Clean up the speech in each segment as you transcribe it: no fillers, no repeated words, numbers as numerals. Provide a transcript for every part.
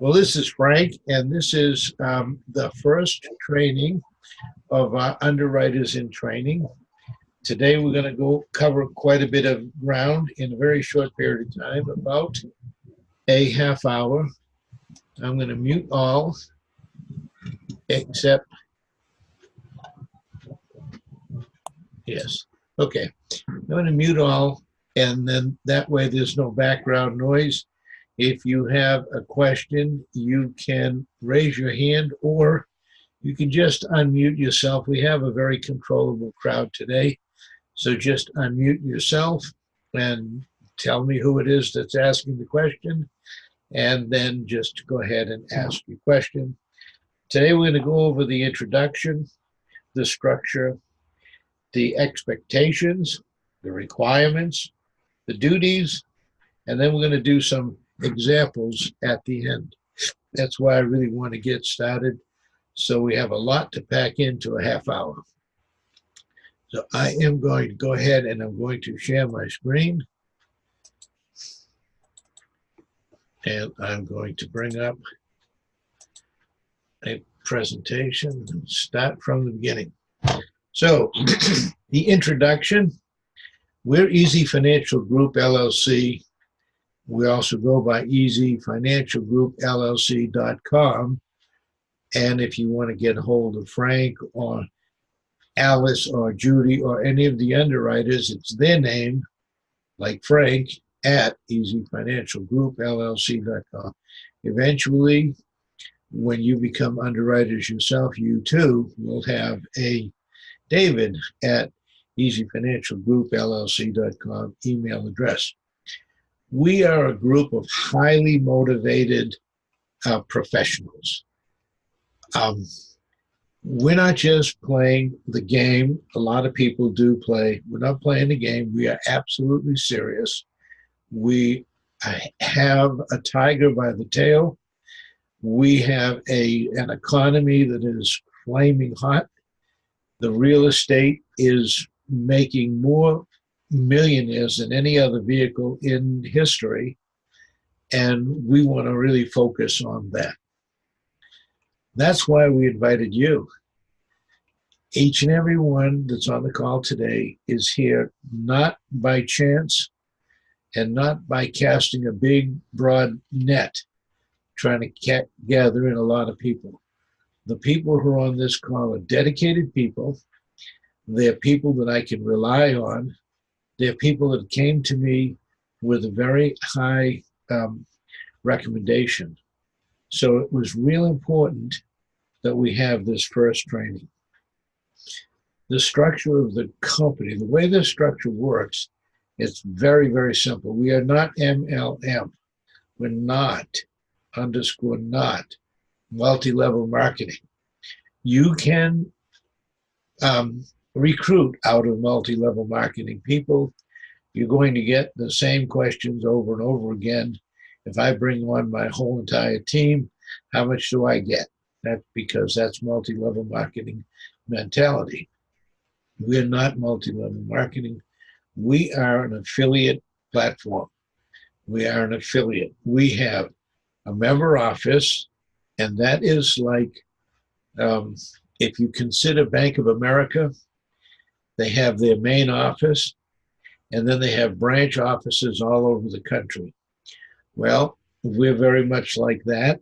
Well, this is Frank, and this is the first training of our underwriters in training. Today, we're going to go cover quite a bit of ground in a very short period of time, about a half hour. I'm going to mute all except, yes, okay. I'm going to mute all, and then that way there's no background noise. If you have a question, you can raise your hand or you can just unmute yourself. We have a very controllable crowd today. So just unmute yourself and tell me who it is that's asking the question, and then just go ahead and ask your question. Today we're going to go over the introduction, the structure, the expectations, the requirements, the duties, and then we're going to do some examples at the end. That's why I really want to get started. So we have a lot to pack into a half hour. So I am going to go ahead and I'm going to share my screen. And I'm going to bring up a presentation and start from the beginning. So the introduction, we're Easy Financial Group, LLC. We also go by easyfinancialgroupllc.com. And if you want to get a hold of Frank or Alice or Judy or any of the underwriters, it's their name, like Frank, at easyfinancialgroupllc.com. Eventually, when you become underwriters yourself, you too will have a David at easyfinancialgroupllc.com email address. We are a group of highly motivated professionals. We're not just playing the game. A lot of people do play. We're not playing the game. We are absolutely serious. We have a tiger by the tail. We have an economy that is flaming hot. The real estate is making more millionaires than any other vehicle in history, and we want to really focus on that. That's why we invited you. Each and every one that's on the call today is here not by chance and not by casting a big, broad net, trying to gather in a lot of people. The people who are on this call are dedicated people. They're people that I can rely on. They're people that came to me with a very high recommendation. So it was real important that we have this first training. The structure of the company, the way this structure works, it's very, very simple. We are not MLM. We're not _not multi-level marketing. You can recruit out of multi-level marketing people. You're going to get the same questions over and over again. If I bring on my whole entire team, how much do I get? That's because that's multi-level marketing mentality. We're not multi-level marketing. We are an affiliate platform. We are an affiliate. We have a member office, and that is like, if you consider Bank of America, they have their main office, and then they have branch offices all over the country. Well, we're very much like that.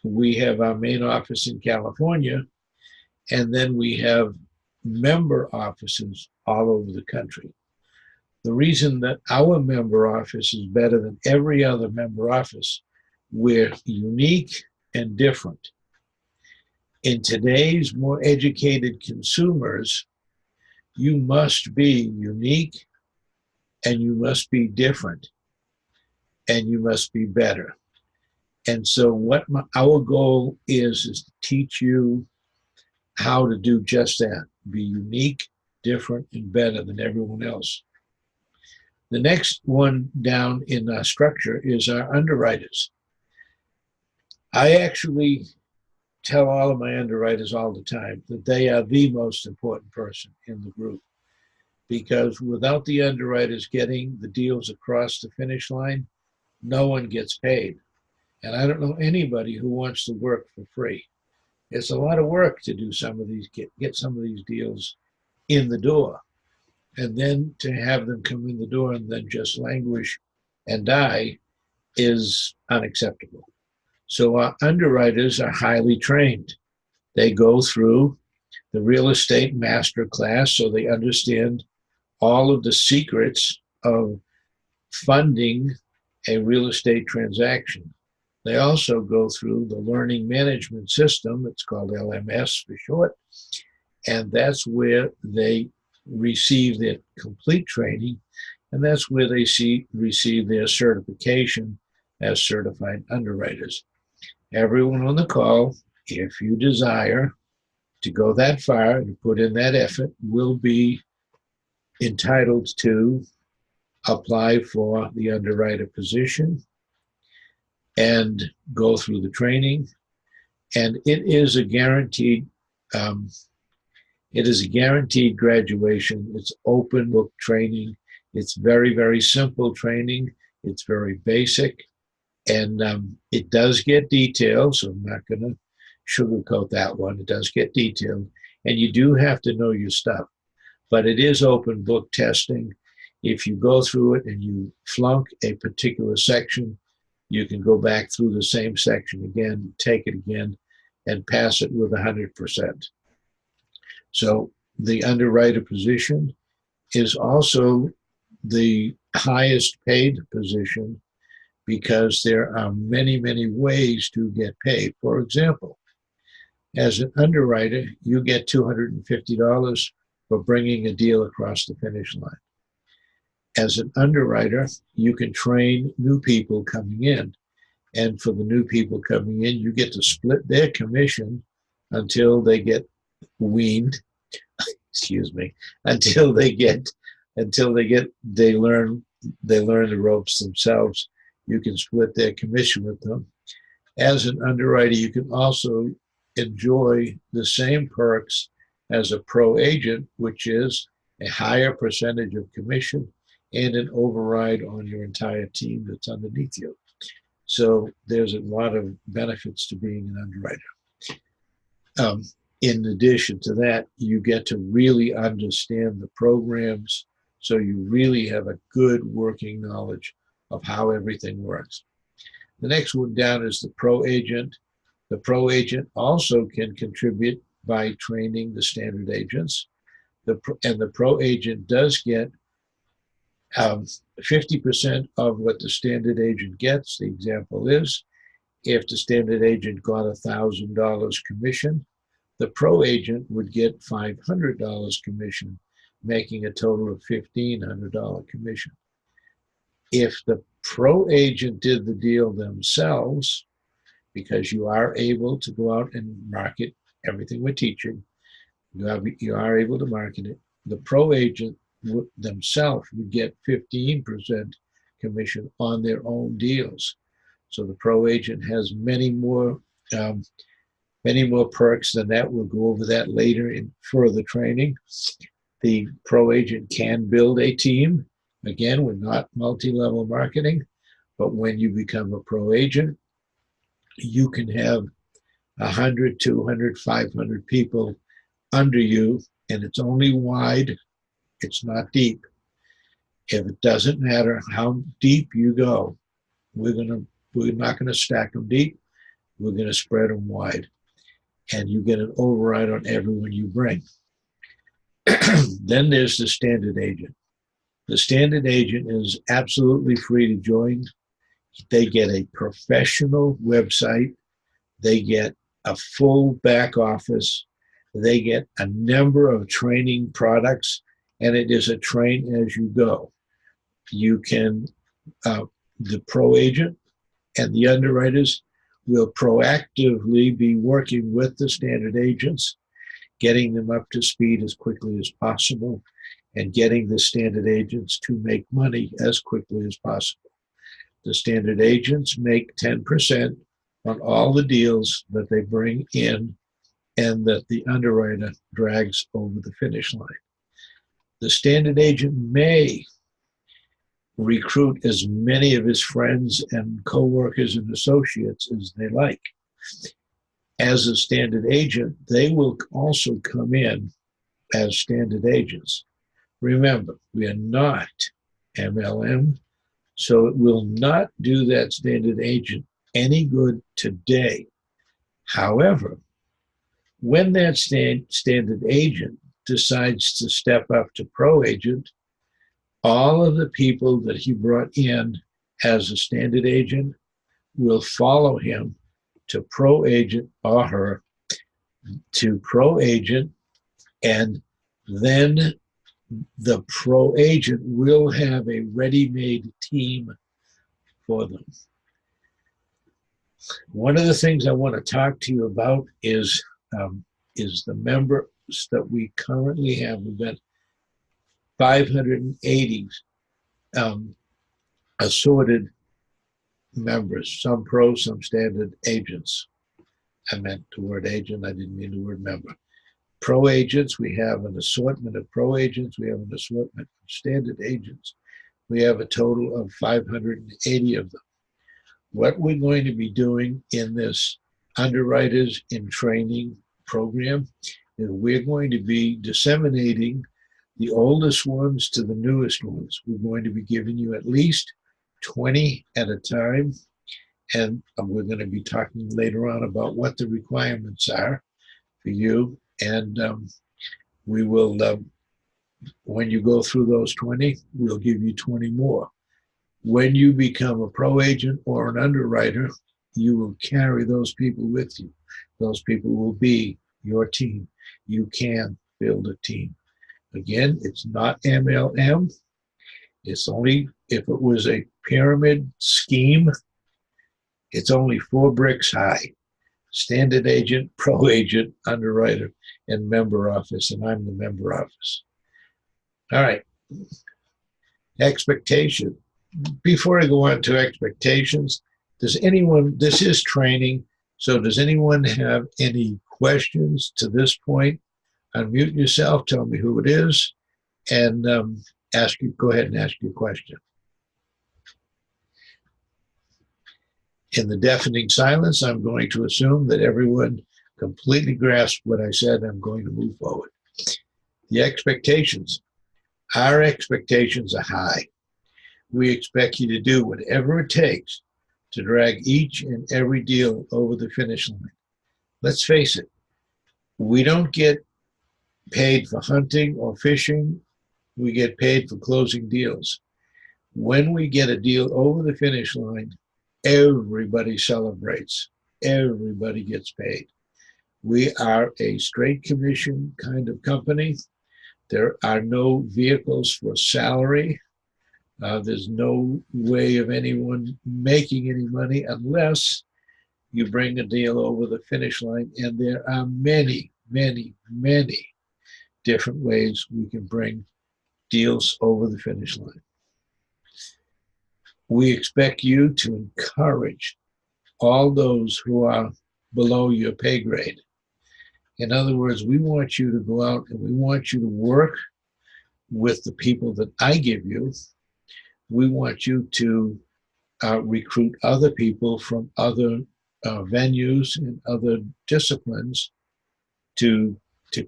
We have our main office in California, and then we have member offices all over the country. The reason that our member office is better than every other member office, we're unique and different. In today's more educated consumers, you must be unique and you must be different and you must be better. And so what our goal is to teach you how to do just that. Be unique, different, and better than everyone else. The next one down in our structure is our underwriters. I actually tell all of my underwriters all the time that they are the most important person in the group, because without the underwriters getting the deals across the finish line, no one gets paid. And I don't know anybody who wants to work for free. It's a lot of work to do some of these, get some of these deals in the door. And then to have them come in the door and then just languish and die is unacceptable. So our underwriters are highly trained. They go through the real estate master class so they understand all of the secrets of funding a real estate transaction. They also go through the learning management system, it's called LMS for short, and that's where they receive their complete training, and that's where they receive their certification as certified underwriters. Everyone on the call, if you desire to go that far and put in that effort, will be entitled to apply for the underwriter position and go through the training. And it is a guaranteed um, graduation. It's open book training. It's very, very simple training. It's very basic. And it does get detailed, so I'm not going to sugarcoat that one. It does get detailed. And you do have to know your stuff. But it is open book testing. If you go through it and you flunk a particular section, you can go back through the same section again, take it again, and pass it with 100%. So the underwriter position is also the highest paid position because there are many, many ways to get paid. For example, as an underwriter, you get $250 for bringing a deal across the finish line. As an underwriter, you can train new people coming in. And for the new people coming in, you get to split their commission until they get weaned, excuse me, until they learn the ropes themselves. You can split their commission with them. As an underwriter, you can also enjoy the same perks as a pro agent, which is a higher percentage of commission and an override on your entire team that's underneath you. So there's a lot of benefits to being an underwriter. In addition to that, you get to really understand the programs, so you really have a good working knowledge of how everything works. The next one down is the pro agent. The pro agent also can contribute by training the standard agents. And the pro agent does get 50% of what the standard agent gets. The example is, if the standard agent got $1,000 commission, the pro agent would get $500 commission, making a total of $1,500 commission. If the pro agent did the deal themselves, because you are able to go out and market everything we're teaching, you are able to market it, the pro agent themselves would get 15% commission on their own deals. So the pro agent has many more perks than that. We'll go over that later in further training. The pro agent can build a team. Again, we're not multi-level marketing, but when you become a pro agent, you can have 100, 200, 500 people under you, and it's only wide, it's not deep. If it doesn't matter how deep you go, we're not going to stack them deep. We're going to spread them wide, and you get an override on everyone you bring. Then there's the standard agent. The standard agent is absolutely free to join. They get a professional website. They get a full back office. They get a number of training products, and it is a train as you go. You can, the pro agent and the underwriters will proactively be working with the standard agents, getting them up to speed as quickly as possible, and getting the standard agents to make money as quickly as possible. The standard agents make 10% on all the deals that they bring in and that the underwriter drags over the finish line. The standard agent may recruit as many of his friends and coworkers and associates as they like. As a standard agent, they will also come in as standard agents. Remember, we are not MLM, so it will not do that standard agent any good today. However, when that standard agent decides to step up to pro agent, all of the people that he brought in as a standard agent will follow him to pro agent or her to pro agent, and then the pro agent will have a ready-made team for them. One of the things I want to talk to you about is the members that we currently have. We've got 580 assorted members, some pro, some standard agents. I meant the word agent, I didn't mean the word member. Pro agents, we have an assortment of pro agents, we have an assortment of standard agents. We have a total of 580 of them. What we're going to be doing in this Underwriters in Training program is we're going to be disseminating the oldest ones to the newest ones. We're going to be giving you at least 20 at a time. And we're going to be talking later on about what the requirements are for you. And we will, when you go through those 20, we'll give you 20 more. When you become a pro agent or an underwriter, you will carry those people with you. Those people will be your team. You can build a team. Again, it's not MLM. It's only, if it was a pyramid scheme, it's only 4 bricks high. Standard agent, pro agent, underwriter, and member office, and I'm the member office. All right. Expectation. Before I go on to expectations, does anyone, this is training, so does anyone have any questions to this point? Unmute yourself, tell me who it is, and ask you, go ahead and ask your question. In the deafening silence, I'm going to assume that everyone completely grasped what I said. I'm going to move forward. The expectations. Our expectations are high. We expect you to do whatever it takes to drag each and every deal over the finish line. Let's face it, we don't get paid for hunting or fishing. We get paid for closing deals. When we get a deal over the finish line, everybody celebrates. Everybody gets paid. We are a straight commission kind of company. There are no vehicles for salary. There's no way of anyone making any money unless you bring a deal over the finish line. And there are many, many, many different ways we can bring deals over the finish line. We expect you to encourage all those who are below your pay grade. In other words, we want you to go out and we want you to work with the people that I give you. We want you to recruit other people from other venues and other disciplines to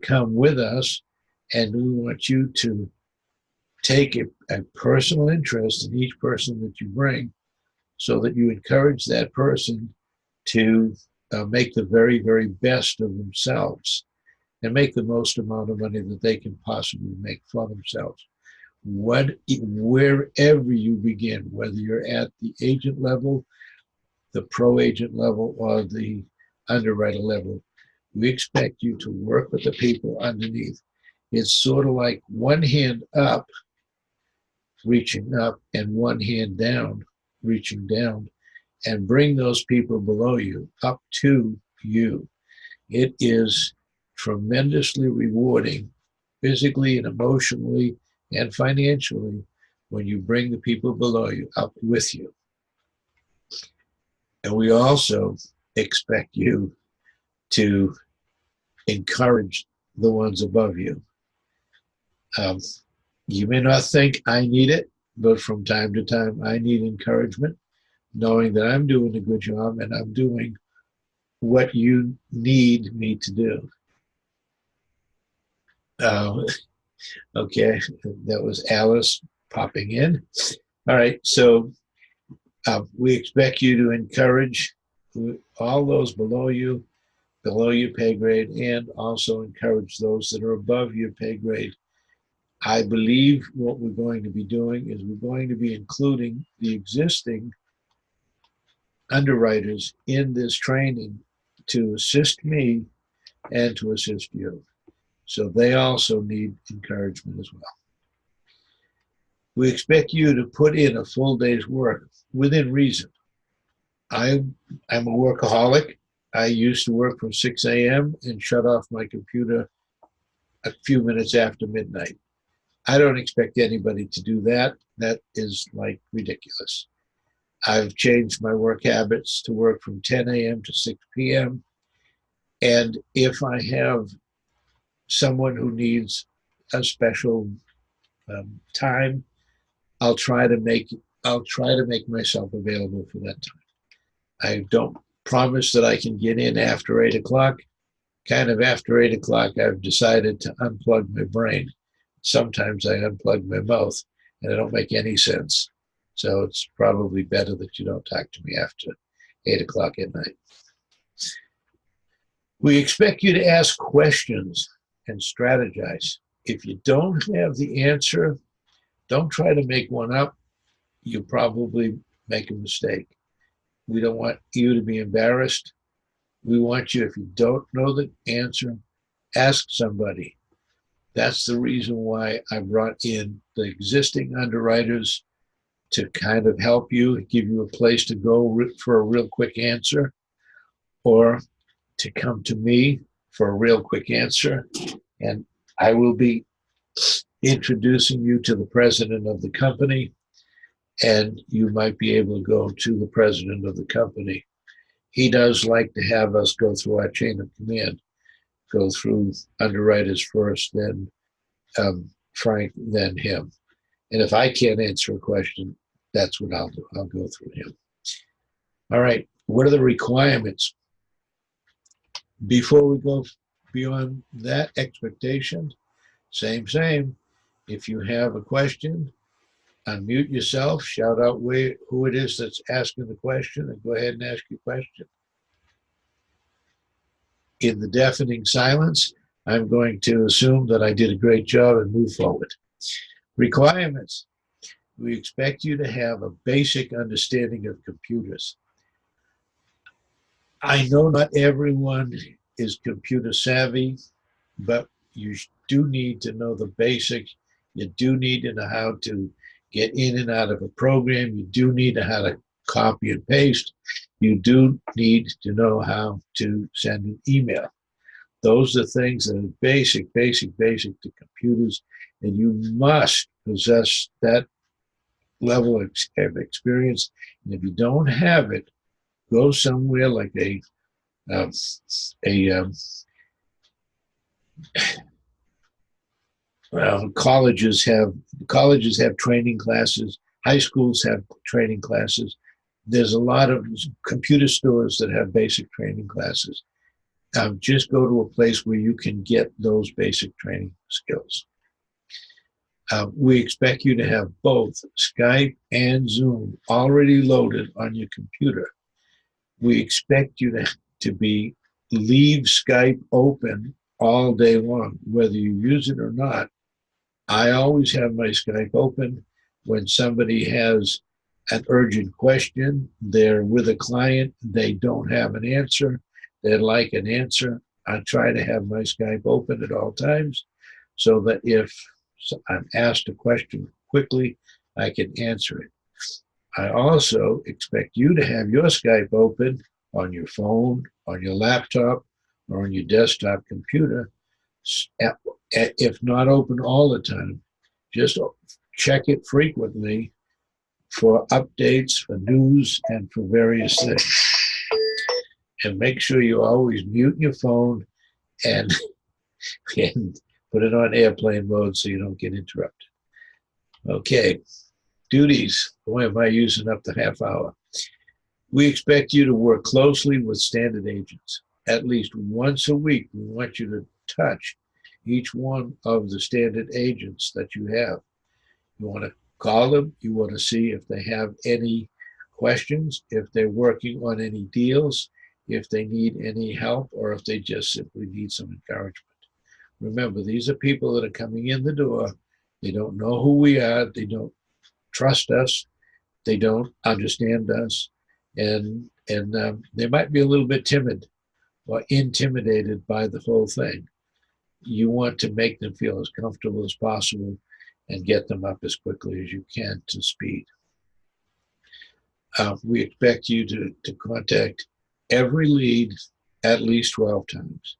come with us, and we want you to take a personal interest in each person that you bring so that you encourage that person to make the very, very best of themselves and make the most amount of money that they can possibly make for themselves. Wherever you begin, whether you're at the agent level, the pro agent level, or the underwriter level, we expect you to work with the people underneath. It's sort of like one hand up, reaching up, and one hand down, reaching down, and bring those people below you up to you. It is tremendously rewarding, physically and emotionally and financially, when you bring the people below you up with you. And we also expect you to encourage the ones above you. You may not think I need it, but from time to time, I need encouragement, knowing that I'm doing a good job and I'm doing what you need me to do. Uh, okay, that was Alice popping in. All right, so we expect you to encourage all those below your pay grade, and also encourage those that are above your pay grade. I believe what we're going to be doing is we're going to be including the existing underwriters in this training to assist me and to assist you. So they also need encouragement as well. We expect you to put in a full day's work within reason. I'm a workaholic. I used to work from 6 a.m. and shut off my computer a few minutes after midnight. I don't expect anybody to do that. That is like ridiculous. I've changed my work habits to work from 10 a.m. to 6 p.m. And if I have someone who needs a special time, I'll try to make myself available for that time. I don't promise that I can get in after 8 o'clock. Kind of after 8 o'clock, I've decided to unplug my brain. Sometimes I unplug my mouth, and I don't make any sense. So it's probably better that you don't talk to me after 8 o'clock at night. We expect you to ask questions and strategize. If you don't have the answer, don't try to make one up. You probably make a mistake. We don't want you to be embarrassed. We want you, if you don't know the answer, ask somebody. That's the reason why I brought in the existing underwriters to kind of help you, give you a place to go for a real quick answer, or to come to me for a real quick answer. And I will be introducing you to the president of the company, and you might be able to go to the president of the company. He does like to have us go through our chain of command, go through underwriters first, then Frank, then him. And if I can't answer a question, that's what I'll do. I'll go through him. All right. What are the requirements? Before we go beyond that expectation, same. If you have a question, unmute yourself, shout out who it is that's asking the question, and go ahead and ask your question. In the deafening silence, I'm going to assume that I did a great job and move forward. Requirements. We expect you to have a basic understanding of computers. I know not everyone is computer savvy, but you do need to know the basics. You do need to know how to get in and out of a program. You do need to know how to copy and paste. You do need to know how to send an email. Those are things that are basic to computers, and you must possess that level of experience. And if you don't have it, go somewhere like colleges have training classes. High schools have training classes. There's a lot of computer stores that have basic training classes. Just go to a place where you can get those basic training skills. We expect you to have both Skype and Zoom already loaded on your computer. We expect you to leave Skype open all day long, whether you use it or not. I always have my Skype open. When somebody has an urgent question, they're with a client, they don't have an answer, they'd like an answer, I try to have my Skype open at all times so that if I'm asked a question quickly, I can answer it. I also expect you to have your Skype open on your phone, on your laptop, or on your desktop computer. If not open all the time, just check it frequently for updates, for news, and for various things. And make sure you always mute your phone and put it on airplane mode so you don't get interrupted. Okay. Duties. Boy, am I using up the half hour. We expect you to work closely with standard agents. At least once a week, we want you to touch each one of the standard agents that you have. You want to call them. You want to see if they have any questions, if they're working on any deals, if they need any help, or if they just simply need some encouragement. Remember, these are people that are coming in the door. They don't know who we are. They don't trust us. They don't understand us. And they might be a little bit timid or intimidated by the whole thing. You want to make them feel as comfortable as possible and get them up as quickly as you can to speed. We expect you to contact every lead at least 12 times.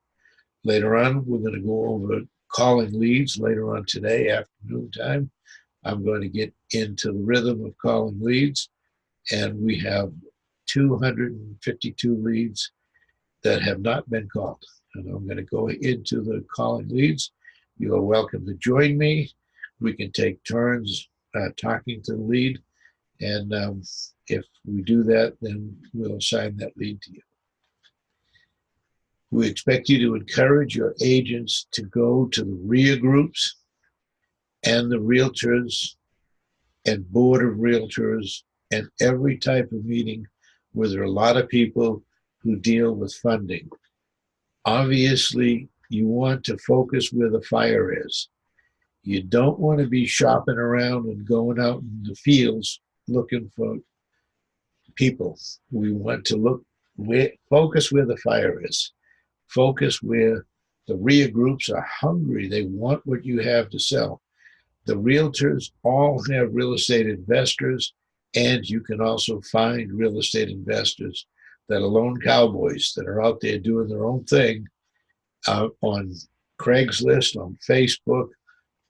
Later on, we're going to go over calling leads later on today, afternoon time. I'm going to get into the rhythm of calling leads, and we have 252 leads that have not been called. And I'm going to go into the calling leads. You are welcome to join me. We can take turns talking to the lead. And if we do that, then we'll assign that lead to you. We expect you to encourage your agents to go to the RIA groups and the realtors and board of realtors and every type of meeting where there are a lot of people who deal with funding. Obviously, you want to focus where the fire is. You don't want to be shopping around and going out in the fields looking for people. We want to focus where the fire is. Focus where the RIA groups are hungry. They want what you have to sell. The realtors all have real estate investors, and you can also find real estate investors that are lone cowboys that are out there doing their own thing on Craigslist, on Facebook,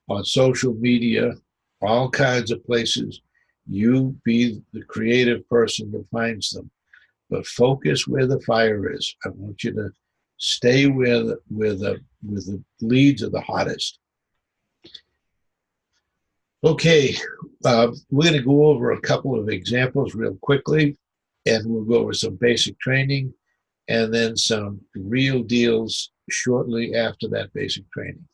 on social media, all kinds of places. You be the creative person that finds them, but focus where the fire is. I want you to stay where the leads are the hottest. Okay, we're going to go over a couple of examples real quickly, and we'll go over some basic training and then some real deals shortly after that basic training.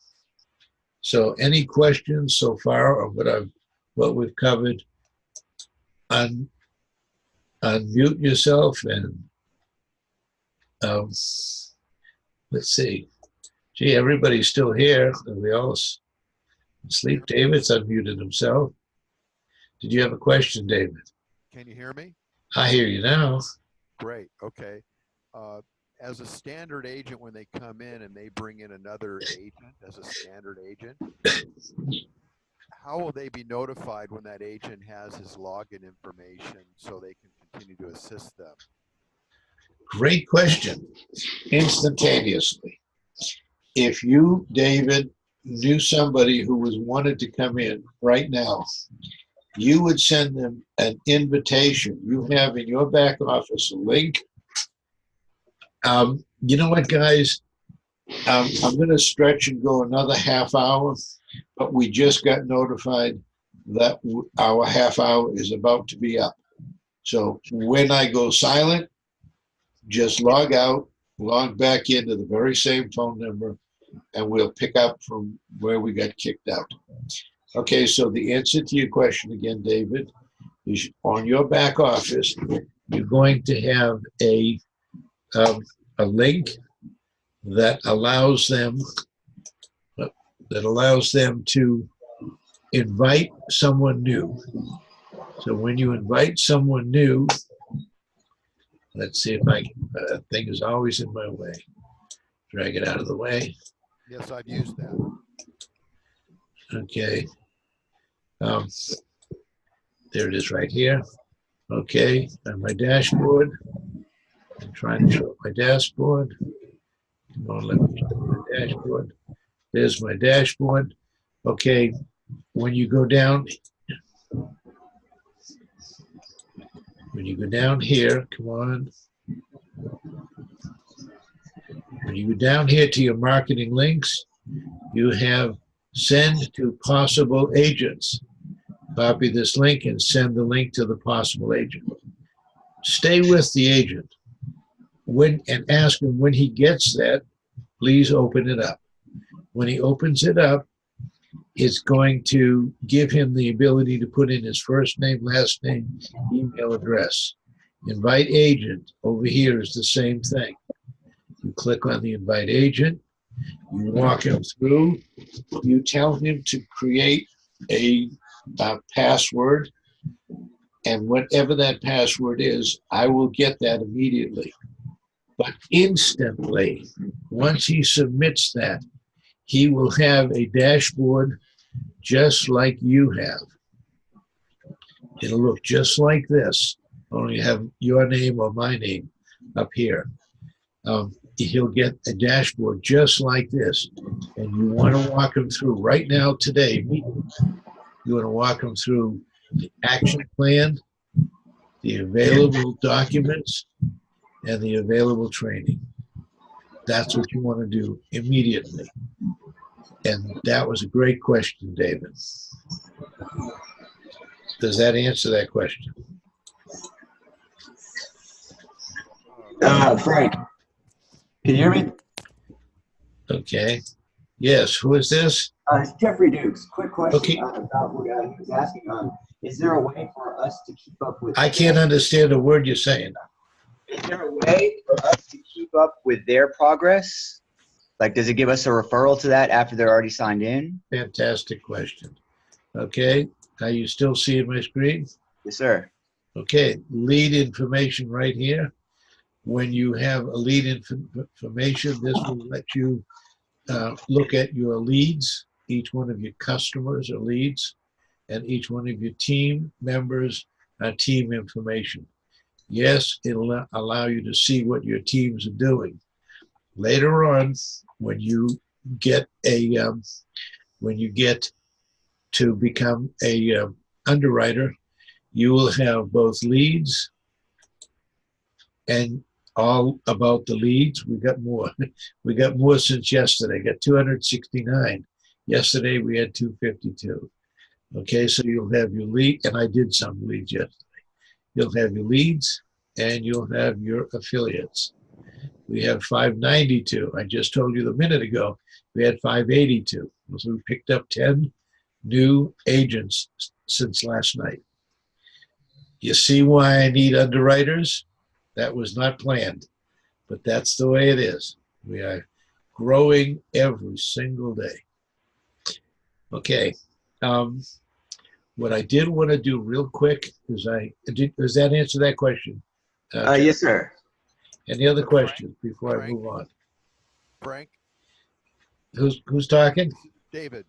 So any questions so far on what we've covered? Unmute yourself and let's see. Gee, everybody's still here. Are we all asleep? David's unmuted himself. Did you have a question, David? Can you hear me? I hear you now. Great. Okay. As a standard agent, when they come in and they bring in another agent as a standard agent, how will they be notified when that agent has his login information so they can continue to assist them? Great question. Instantaneously. If you, David, knew somebody who wanted to come in right now, you would send them an invitation. You have in your back office a link. You know what, guys? I'm going to stretch and go another half hour, but we just got notified that our half hour is about to be up. So when I go silent, just log out, log back into the very same phone number, and we'll pick up from where we got kicked out. Okay, so the answer to your question again, David, is on your back office, you're going to have a link that allows them to invite someone new. So when you invite someone new, let's see if thing is always in my way. Drag it out of the way. Yes, I've used that. Okay. There it is right here. Okay, on my dashboard. I'm trying to show my dashboard. Come on, let me show my dashboard. There's my dashboard. Okay, when you go down here, come on. When you go down here to your marketing links, you have send to possible agents. copy this link and send the link to the possible agent. Stay with the agent and ask him when he gets that, please open it up. When he opens it up, it's going to give him the ability to put in his first name, last name, email address. Invite agent over here is the same thing. You click on the invite agent, you walk him through, you tell him to create a password, and whatever that password is, I will get that immediately. But instantly, once he submits that, he will have a dashboard just like you have. It'll look just like this, only have your name or my name up here. He'll get a dashboard just like this, and you want to walk him through right now today. You want to walk him through the action plan, the available documents, and the available training. That's what you want to do immediately. And that was a great question, David. Does that answer that question? Frank, can you hear me? Okay. Yes, who is this? It's Jeffrey Dukes. Quick question Okay. about what he was asking. Is there a way for us to keep up with? I can't understand a word you're saying. Is there a way for us to keep up with their progress? Like, does it give us a referral to that after they're already signed in? Fantastic question. Okay. Are you still seeing my screen? Yes, sir. Okay. Lead information right here. When you have a lead information, this will let you look at your leads. Each one of your customers are leads, and each one of your team members are team information. Yes, it'll allow you to see what your teams are doing. Later on, when you get to become a underwriter, you will have both leads and all about the leads. We got more. We got more since yesterday. Got 269. Yesterday we had 252. Okay, so you'll have your lead, and I did some leads yesterday. You'll have your leads and you'll have your affiliates. We have 592. I just told you a minute ago we had 582. So we picked up 10 new agents since last night. You see why I need underwriters? That was not planned, but that's the way it is. We are growing every single day. Okay. What I did want to do real quick is does that answer that question? Yes, sir. Any other questions before I move on? Frank? Who's talking? David.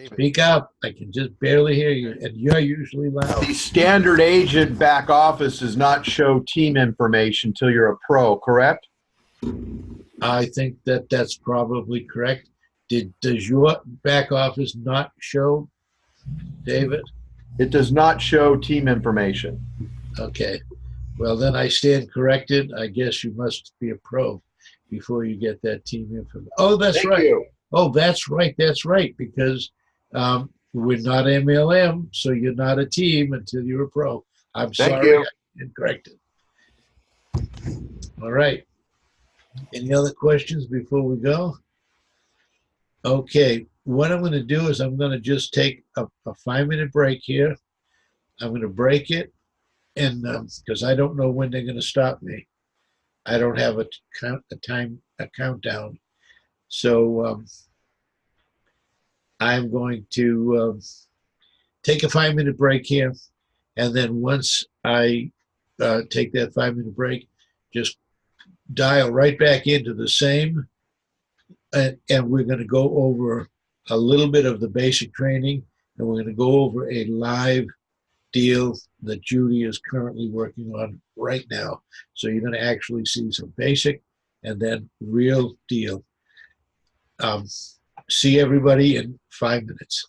Speak up. I can just barely hear you, and you're usually loud. The standard agent back office does not show team information until you're a pro, correct? I think that's probably correct. Does your back office not show, David? It does not show team information. Okay. Well, then I stand corrected. I guess you must be a pro before you get that team information. Oh, that's Thank right. you. Oh, that's right. That's right. Because we're not MLM, so you're not a team until you're a pro. I'm Thank sorry. you. I stand corrected. All right. Any other questions before we go? Okay. What I'm going to do is I'm going to just take a 5-minute break here. I'm going to break it, and because I don't know when they're going to stop me. I don't have a countdown. So I'm going to take a 5-minute break here, and then once I take that 5-minute break, just dial right back into the same, and we're going to go over a little bit of the basic training, and we're going to go over a live deal that Judy is currently working on right now. So you're going to actually see some basic and then real deal. See everybody in 5 minutes.